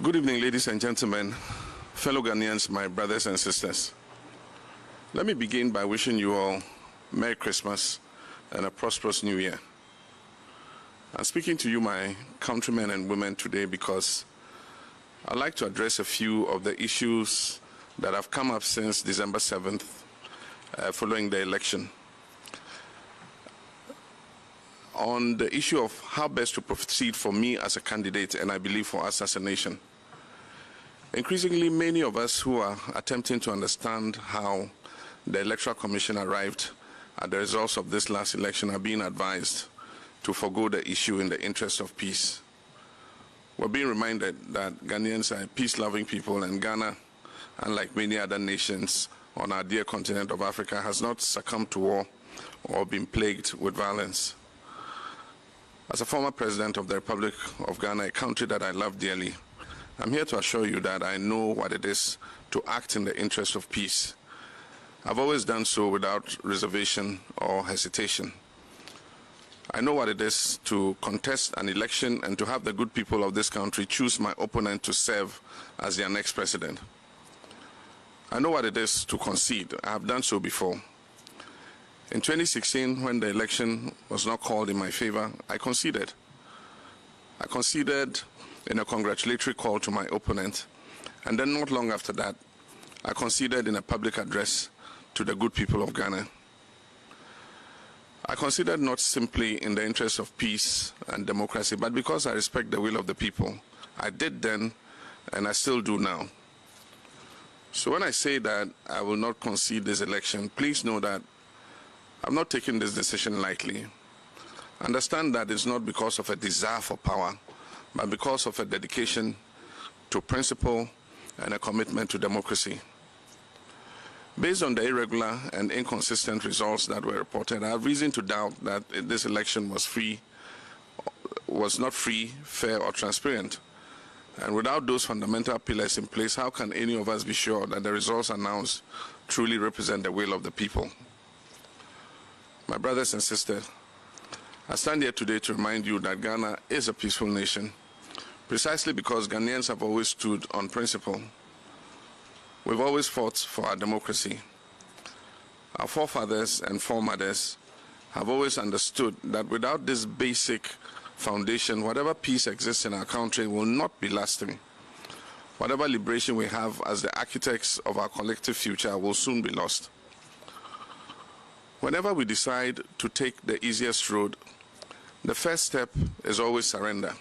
Good evening, ladies and gentlemen, fellow Ghanaians, my brothers and sisters. Let me begin by wishing you all Merry Christmas and a prosperous New Year. I'm speaking to you, my countrymen and women, today because I'd like to address a few of the issues that have come up since December 7th, following the election. On the issue of how best to proceed for me as a candidate, and I believe for us as a nation. Increasingly, many of us who are attempting to understand how the Electoral Commission arrived at the results of this last election are being advised to forgo the issue in the interest of peace. We're being reminded that Ghanaians are a peace-loving people, and Ghana, unlike many other nations on our dear continent of Africa, has not succumbed to war or been plagued with violence. As a former president of the Republic of Ghana, a country that I love dearly, I'm here to assure you that I know what it is to act in the interest of peace. I've always done so without reservation or hesitation. I know what it is to contest an election and to have the good people of this country choose my opponent to serve as their next president. I know what it is to concede. I have done so before. In 2016, when the election was not called in my favor, I conceded. I conceded in a congratulatory call to my opponent, and then not long after that, I conceded in a public address to the good people of Ghana. I conceded not simply in the interest of peace and democracy, but because I respect the will of the people. I did then, and I still do now. So when I say that I will not concede this election, please know that I'm not taking this decision lightly. Understand that it's not because of a desire for power, but because of a dedication to principle and a commitment to democracy. Based on the irregular and inconsistent results that were reported, I have reason to doubt that this election was not free, fair, or transparent. And without those fundamental pillars in place, how can any of us be sure that the results announced truly represent the will of the people? My brothers and sisters, I stand here today to remind you that Ghana is a peaceful nation, precisely because Ghanaians have always stood on principle. We've always fought for our democracy. Our forefathers and foremothers have always understood that without this basic foundation, whatever peace exists in our country will not be lasting. Whatever liberation we have as the architects of our collective future will soon be lost. Whenever we decide to take the easiest road, the first step is always surrender.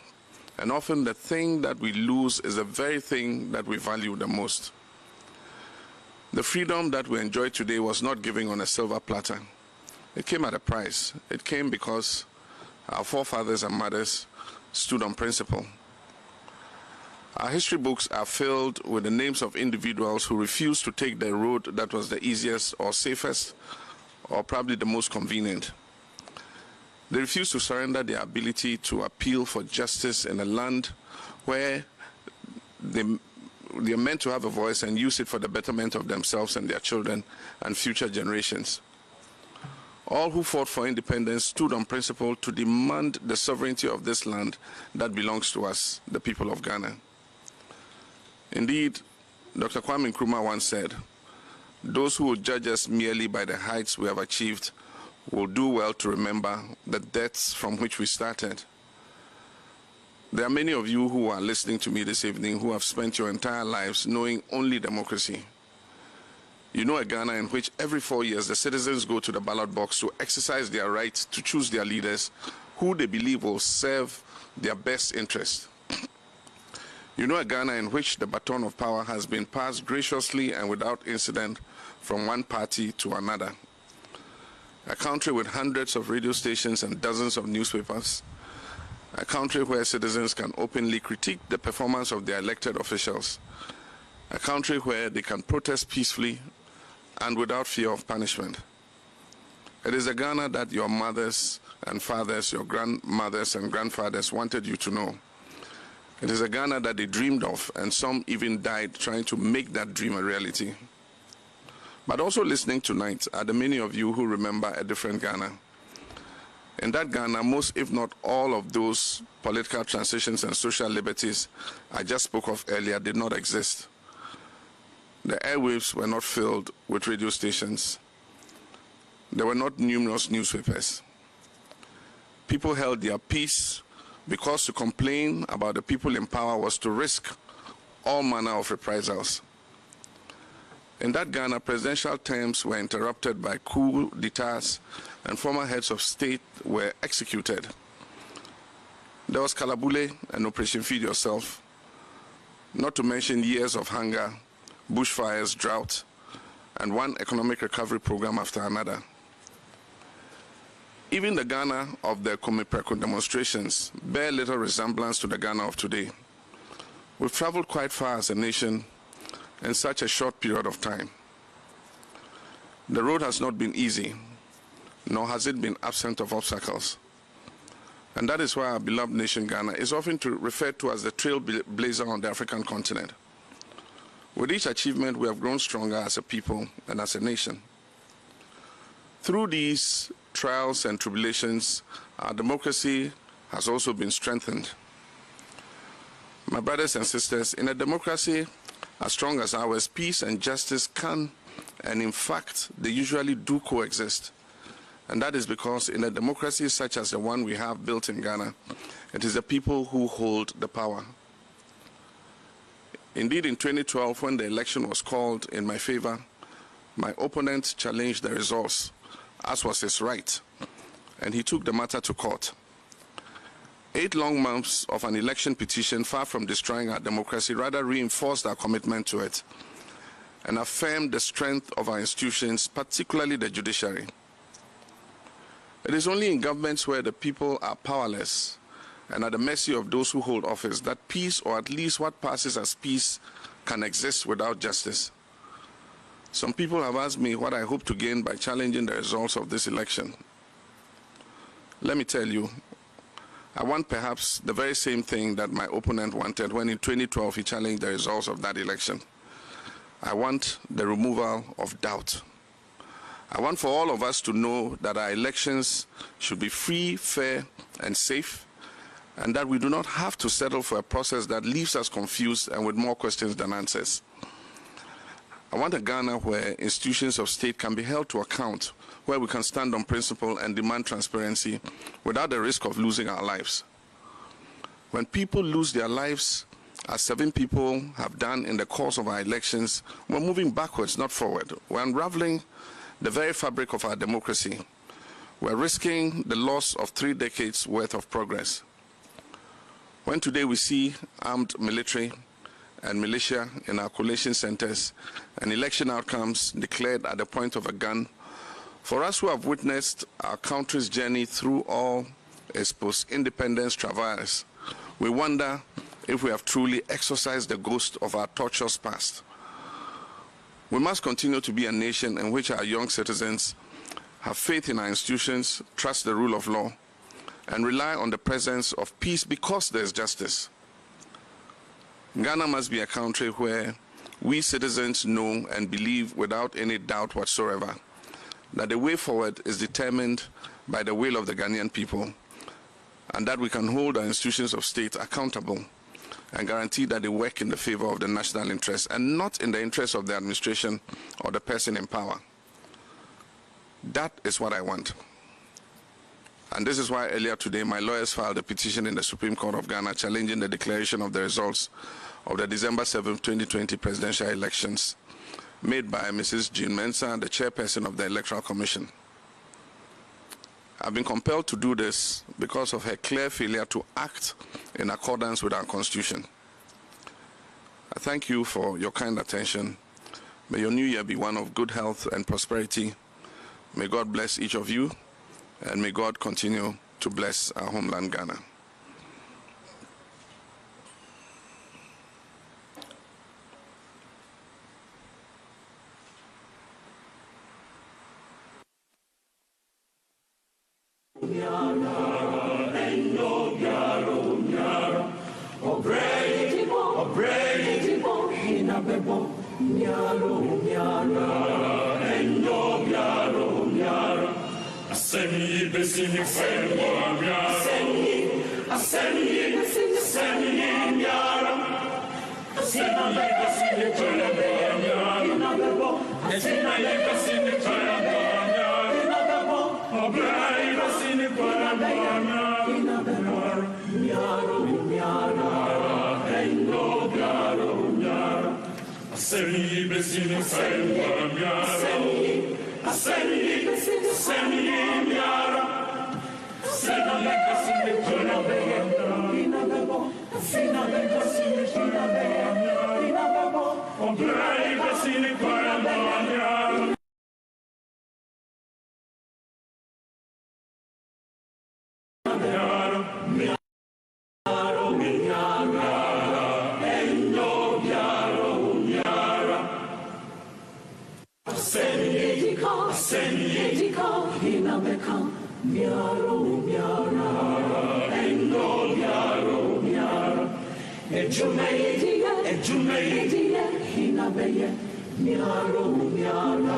And often the thing that we lose is the very thing that we value the most. The freedom that we enjoy today was not given on a silver platter. It came at a price. It came because our forefathers and mothers stood on principle. Our history books are filled with the names of individuals who refused to take the road that was the easiest or safest or probably the most convenient. They refused to surrender their ability to appeal for justice in a land where they are meant to have a voice and use it for the betterment of themselves and their children and future generations. All who fought for independence stood on principle to demand the sovereignty of this land that belongs to us, the people of Ghana. Indeed, Dr. Kwame Nkrumah once said, "Those who will judge us merely by the heights we have achieved will do well to remember the depths from which we started." There are many of you who are listening to me this evening who have spent your entire lives knowing only democracy. You know a Ghana in which every 4 years the citizens go to the ballot box to exercise their right to choose their leaders who they believe will serve their best interest. You know a Ghana in which the baton of power has been passed graciously and without incident from one party to another. A country with hundreds of radio stations and dozens of newspapers. A country where citizens can openly critique the performance of their elected officials. a country where they can protest peacefully and without fear of punishment. It is a Ghana that your mothers and fathers, your grandmothers and grandfathers wanted you to know. It is a Ghana that they dreamed of, and some even died trying to make that dream a reality. But also listening tonight are the many of you who remember a different Ghana. In that Ghana, most, if not all, of those political transitions and social liberties I just spoke of earlier did not exist. The airwaves were not filled with radio stations. There were not numerous newspapers. People held their peace because to complain about the people in power was to risk all manner of reprisals. In that Ghana, presidential terms were interrupted by coup d'etats and former heads of state were executed. There was Kalabule and Operation Feed Yourself, not to mention years of hunger, bushfires, drought, and one economic recovery program after another. Even the Ghana of the Komipreko demonstrations bear little resemblance to the Ghana of today. We've traveled quite far as a nation in such a short period of time. The road has not been easy, nor has it been absent of obstacles. And that is why our beloved nation Ghana is often referred to as the trailblazer on the African continent. With each achievement, we have grown stronger as a people and as a nation. Through these trials and tribulations, our democracy has also been strengthened. My brothers and sisters, in a democracy as strong as ours, peace and justice can, and in fact, they usually do coexist. And that is because in a democracy such as the one we have built in Ghana, it is the people who hold the power. Indeed, in 2012, when the election was called in my favor, my opponent challenged the results, as was his right, and he took the matter to court. 8 long months of an election petition, far from destroying our democracy, rather reinforced our commitment to it and affirmed the strength of our institutions, particularly the judiciary. It is only in governments where the people are powerless and at the mercy of those who hold office that peace, or at least what passes as peace, can exist without justice. Some people have asked me what I hope to gain by challenging the results of this election. Let me tell you, I want perhaps the very same thing that my opponent wanted when in 2012 he challenged the results of that election. I want the removal of doubt. I want for all of us to know that our elections should be free, fair, and safe, and that we do not have to settle for a process that leaves us confused and with more questions than answers. I want a Ghana where institutions of state can be held to account, where we can stand on principle and demand transparency without the risk of losing our lives. When people lose their lives, as 7 people have done in the course of our elections, we're moving backwards, not forward. We're unraveling the very fabric of our democracy. We're risking the loss of 3 decades worth of progress. When today we see armed military and militia in our collation centers and election outcomes declared at the point of a gun, for us who have witnessed our country's journey through all its post-independence travails, we wonder if we have truly exorcised the ghost of our torturous past. We must continue to be a nation in which our young citizens have faith in our institutions, trust the rule of law, and rely on the presence of peace because there is justice. Ghana must be a country where we citizens know and believe without any doubt whatsoever that the way forward is determined by the will of the Ghanaian people, and that we can hold our institutions of state accountable and guarantee that they work in the favor of the national interest and not in the interest of the administration or the person in power. That is what I want. And this is why earlier today my lawyers filed a petition in the Supreme Court of Ghana challenging the declaration of the results of the December 7, 2020 presidential elections made by Mrs. Jean Mensah, the chairperson of the Electoral Commission. I've been compelled to do this because of her clear failure to act in accordance with our Constitution. I thank you for your kind attention. May your new year be one of good health and prosperity. May God bless each of you, and may God continue to bless our homeland, Ghana. Asemi besini fenwa asemi yara asemi besini fenwa asemi besini fenwa obrai besini fenwa asemi besini fenwa Asemi yara, asemi kasini kona beya, asina kasini kona beya, obrai kasini kona beya. Sendiko hinabeka miaro miara endo miara ejumeidi hinabeye miaro miara